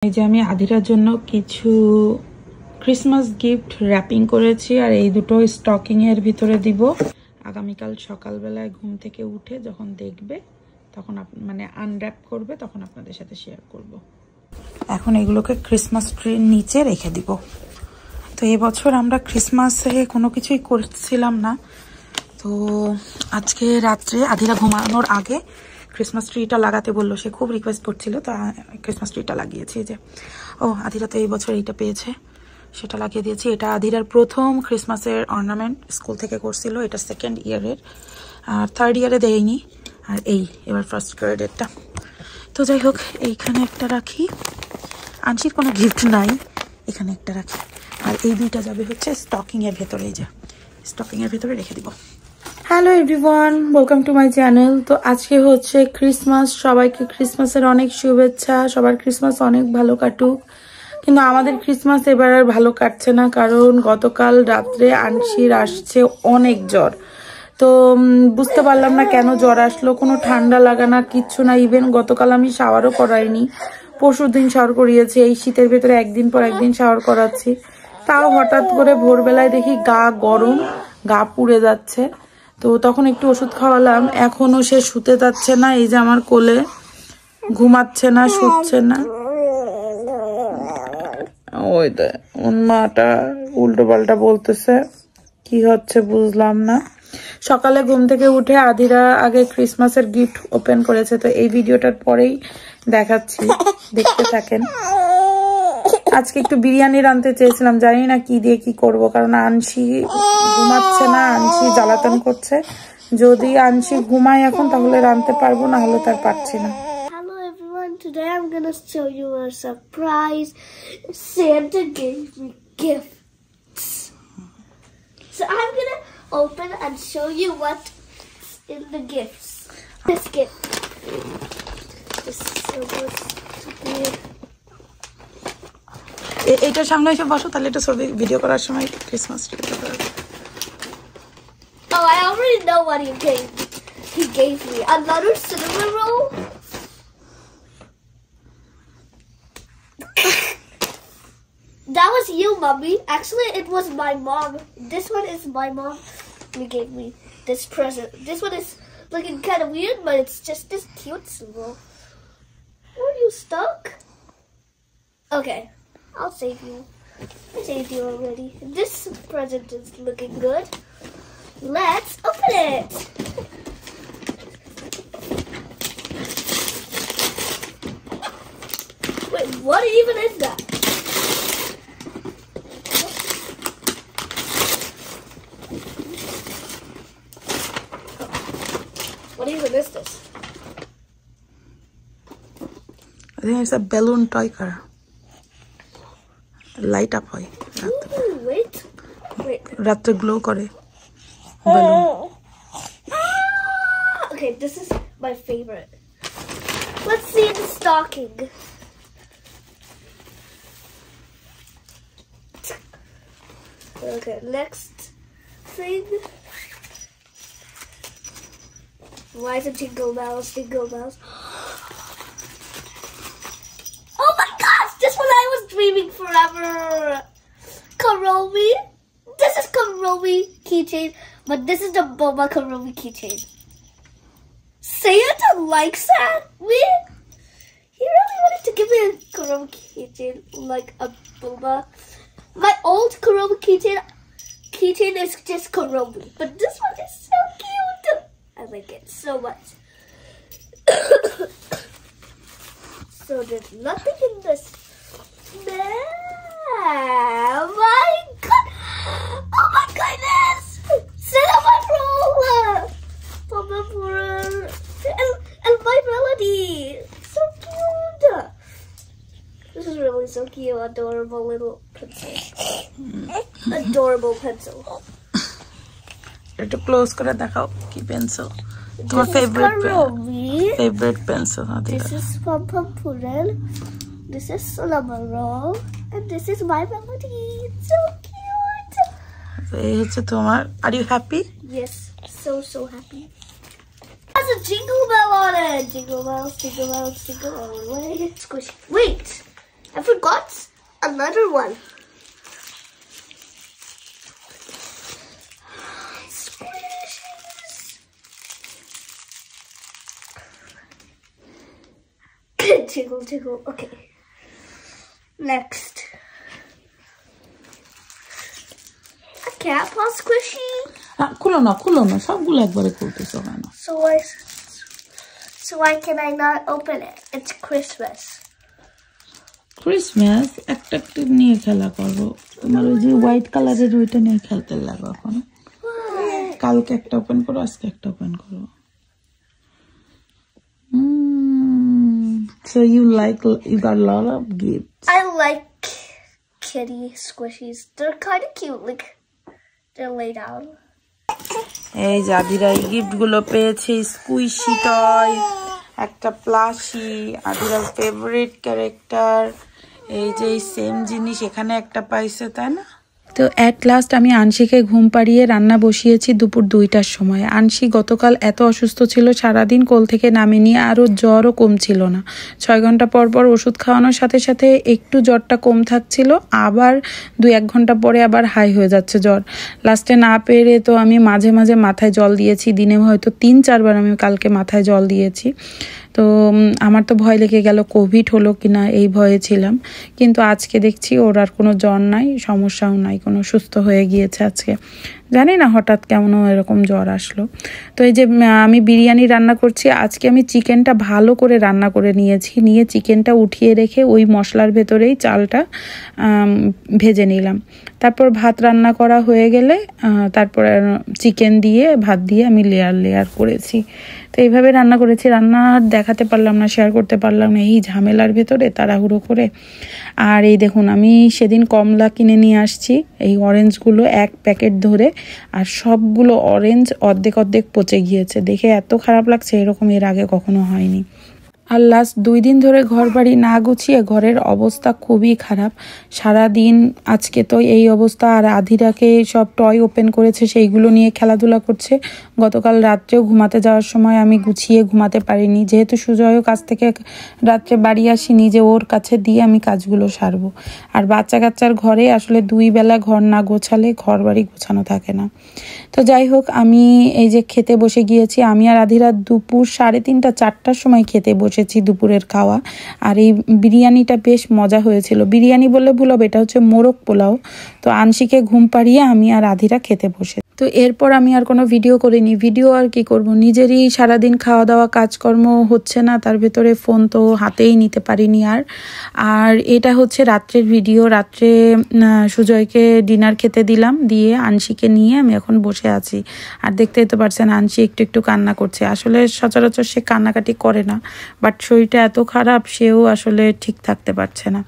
এই যে আমি আদিরার জন্য কিছু ক্রিসমাস গিফট র্যাপিং করেছি আর এই দুটো স্টকিং এর ভিতরে দিব। আগামীকাল সকালবেলায় ঘুম থেকে উঠে যখন দেখবে তখন মানে আনর্যাপ করবে তখন আপনাদের সাথে শেয়ার করব। এখন এগুলোকে ক্রিসমাস ট্রির নিচে রেখে দিব। তো এবছর আমরা ক্রিসমাসে কোনো কিছুই করছিলাম না, তো আজকে রাত্রে আদিরা ঘুমানোর আগে ক্রিসমাস ট্রিটা লাগাতে বললো, সে খুব রিকোয়েস্ট করছিল, তো ক্রিসমাস ট্রিটা লাগিয়েছি। যে আদিরা তো এই বছর এইটা পেয়েছে, সেটা লাগিয়ে দিয়েছি। এটা আদিরার প্রথম ক্রিসমাসের অর্নামেন্ট, স্কুল থেকে করছিল, এটা সেকেন্ড ইয়ারের, আর থার্ড ইয়ারে দেয়নি, আর এবার ফার্স্ট গ্রেডেরটা। তো যাই হোক, এইখানে একটা রাখি, আনসির কোনো গিফট নাই, এখানে একটা রাখি, আর এই দুইটা যাবে হচ্ছে স্টকিং এর ভেতরে, এই যে স্টকিং এর ভেতরে রেখে দিব। Hello everyone, welcome to my channel. তো আজকে হচ্ছে ক্রিসমাস, সবাইকে ক্রিসমাসের অনেক শুভেচ্ছা, সবার ক্রিসমাস অনেক ভালো কাটুক। কিন্তু আমাদের ক্রিসমাস এবার আর ভালো কাটছে না, কারণ গতকাল রাত্রে আনসির আসছে অনেক জ্বর। তো বুঝতে পারলাম না কেন জ্বর আসলো, কোনো ঠান্ডা লাগা না, কিচ্ছু না। ইভেন গতকাল আমি শাওয়ারও করাইনি, পরশুদিন শাওয়ার করিয়েছি, এই শীতের ভেতরে একদিন পর একদিন শাওয়ার করাচ্ছি। তাও হঠাৎ করে ভোরবেলায় দেখি গা গরম, গা পুড়ে যাচ্ছে। তো তখন একটু ওষুধ খাওয়ালাম, এখনো সে শুতে যাচ্ছে না, এই যে আমার কোলে ঘুমাচ্ছে না, শুচ্ছে না। ওই মাটা উল্টো পাল্টা বলতেছে, কি হচ্ছে বুঝলাম না। সকালে ঘুম থেকে উঠে আদিরা আগে ক্রিসমাসের গিফট ওপেন করেছে, তো এই ভিডিওটার পরেই দেখাচ্ছি, দেখতে থাকেন। আজকে একটু বিরিয়ানি রাঁধতে চেয়েছিলাম, জানি না কি দিয়ে কি করব, কারণ আনসি ঘুমাচ্ছে না, আনসি জ্বালাতন করছে। যদি আনসি ঘুমায় এখন তাহলে রাঁধতে পারবো, না হলে তার পারছি না। Hello everyone, today I'm gonna show you a surprise. Santa gave me gifts. So I'm gonna open and show you what's in the gifts. This gift. This is so good. এইটার সামনে এসে বসো, তাহলে এটা ছবি ভিডিও করার সময় Christmas tree. Oh, I already know what he gave me. He gave me another cinnamon roll. That was you, Mommy. Actually, it was my mom. This one is my mom. He gave me this present. This one is looking kind of weird, but it's just this cute symbol. Are you stuck? Okay, I'll save you. I saved you already. This present is looking good. Let's open it. Wait, what even is that? What even is this? I think it's a balloon toy car. Light up hoy. Ooh, wait. Ratre glow kore. Okay, this is my favorite. Let's see the stocking. Okay, next thing. Why is it jingle bells, jingle bells? Oh my gosh, this one I was dreaming forever. Karomi. This is Karomi keychain, but this is the Boba Karomi keychain. Santa likes that. He really wanted to give me a Karomi keychain, like a Boba. My old Karomi keychain is just Karomi, but this one is so cute. I like it so much. So there's nothing in this. Oh my god! Oh my goodness! Cinnamon roll! And my melody! So cute! This is really so cute. Adorable little pencil. Adorable pencil. It's close kore dekhao ki pencil. Your favorite pencil. This is Pom Pom Puddle. This is cinnamon roll. And this is my melody. It's so cute. Are you happy? Yes, so happy. There's a jingle bell on it. Jingle bells, jingle bells, jingle all the way. Squish. Wait, I another one. Tickle, tickle. Okay. Next. A cat paw squishy. খুলো না সবগুলো একবারে খুলতেছো কেন? So why can I not open it? It's Christmas. Christmas একটা নিয়ে খেলা করো, তোমার ওই যে হোয়াইট কালারের ওইটা নিয়ে খেলতে লাগো এখন। কালকে একটা ওপেন করো, আজকে একটা ওপেন করো। So you got a lot of gifts. I like kitty squishies. They're kind of cute. Like they're laid down. এই যে আদিরা এই গিফট গুলো পেয়েছে, স্কুইশি টয়, একটা প্লাশি, আদিরার ফেভারিট ক্যারেক্টার। এই যে সেম জিনিস এখানে একটা পাইছে, তাই না? তো অ্যাট লাস্ট আমি আনশিকে ঘুম পাড়িয়ে রান্না বসিয়েছি দুপুর 2টার সময়। আনশি গতকাল এত অসুস্থ ছিল, সারাদিন কোল থেকে নামেনি, আরও জ্বরও কম ছিল না। 6 ঘন্টা পর পর ওষুধ খাওয়ানোর সাথে সাথে একটু জ্বরটা কম থাকছিল, আবার 2-1 ঘন্টা পরে আবার হাই হয়ে যাচ্ছে জ্বর। লাস্টে না পেরে তো আমি মাঝে মাঝে মাথায় জল দিয়েছি, দিনে হয়তো 3-4 বার আমি কালকে মাথায় জল দিয়েছি। তো আমার তো ভয় লেগে গেল কোভিড হলো কিনা, এই ভয়ে ছিলাম। কিন্তু আজকে দেখছি ওর আর কোনো জ্বর নাই, সমস্যাও নাই, কোনো সুস্থ হয়ে গিয়েছে আজকে। জানি না হঠাৎ কেমন এরকম জ্বর আসলো। তো এই যে আমি বিরিয়ানি রান্না করছি, আজকে আমি চিকেনটা ভালো করে রান্না করে নিয়েছি, নিয়ে চিকেনটা উঠিয়ে রেখে ওই মশলার ভেতরেই চালটা ভেজে নিলাম। তারপর ভাত রান্না করা হয়ে গেলে তারপর চিকেন দিয়ে ভাত দিয়ে আমি লেয়ার করেছি। তো এইভাবে রান্না করেছি। রান্না দেখাতে পারলাম না, শেয়ার করতে পারলাম না, এই ঝামেলার ভেতরে তাড়াহুড়ো করে। আর এই দেখুন, আমি সেদিন কমলা কিনে নিয়ে আসছি, এই অরেঞ্জগুলো 1 প্যাকেট ধরে, আর সবগুলো অরেঞ্জ অর্ধেক পচে গিয়েছে। দেখে এত খারাপ লাগছে, এরকম এর আগে কখনো হয়নি। আর লাস্ট 2 দিন ধরে ঘর বাড়ি না গুছিয়ে ঘরের অবস্থা খুবই খারাপ। সারা দিন আজকে তো এই অবস্থা। আর আধিরাকে সব টয় ওপেন করেছে, সেইগুলো নিয়ে খেলাধুলা করছে। গতকাল রাত্রেও ঘুমাতে যাওয়ার সময় আমি গুছিয়ে ঘুমাতে পারিনি, যেহেতু সুজয়ও কাছ থেকে রাত্রে বাড়ি আসিনি যে ওর কাছে দিয়ে আমি কাজগুলো সারবো। আর বাচ্চা কাচ্চার ঘরে আসলে 2 বেলা ঘর না গোছালে ঘর বাড়ি গোছানো থাকে না। তো যাই হোক, আমি এই যে খেতে বসে গিয়েছি। আমি আর আধিরা দুপুর 3:30-4টার সময় খেতে বসেছি দুপুরের খাওয়া। আর এই বিরিয়ানিটা বেশ মজা হয়েছিল। বিরিয়ানি বললে ভুল হবে, এটা হচ্ছে মোরগ পোলাও। তো আনশিকে ঘুম পাড়িয়ে আমি আর আধিরা খেতে বসে। তো এরপর আমি আর কোনো ভিডিও করিনি। ভিডিও আর কি করব, নিজেরই সারাদিন খাওয়া দাওয়া কাজকর্ম হচ্ছে না, তার ভেতরে ফোন তো হাতেই নিতে পারিনি। আর এটা হচ্ছে রাত্রের ভিডিও। রাত্রে সুজয়কে ডিনার খেতে দিলাম, দিয়ে আনশিকে নিয়ে আমি এখন বসে আছি। আর দেখতেই তো পারছেন আনশি একটু কান্না করছে। আসলে সচরাচর সে কান্নাকাটি করে না, বাট শরীরটা এত খারাপ, সেও আসলে ঠিক থাকতে পারছে না।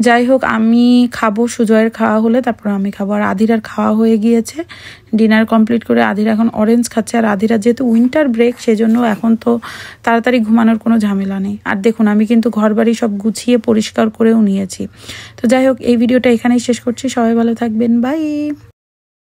যাই হোক, আমি খাবো, সুজয়ের খাওয়া হলে তারপর আমি খাবো। আর আধিরার খাওয়া হয়ে গিয়েছে, ডিনার কমপ্লিট করে আধিরা এখন অরেঞ্জ খাচ্ছে। আর আধিরা যেহেতু উইন্টার ব্রেক, সেজন্য এখন তো তাড়াতাড়ি ঘুমানোর কোনো ঝামেলা নেই। আর দেখুন, আমি কিন্তু ঘর বাড়ি সব গুছিয়ে পরিষ্কার করেও নিয়েছি। তো যাই হোক, এই ভিডিওটা এখানেই শেষ করছি। সবাই ভালো থাকবেন, বাই।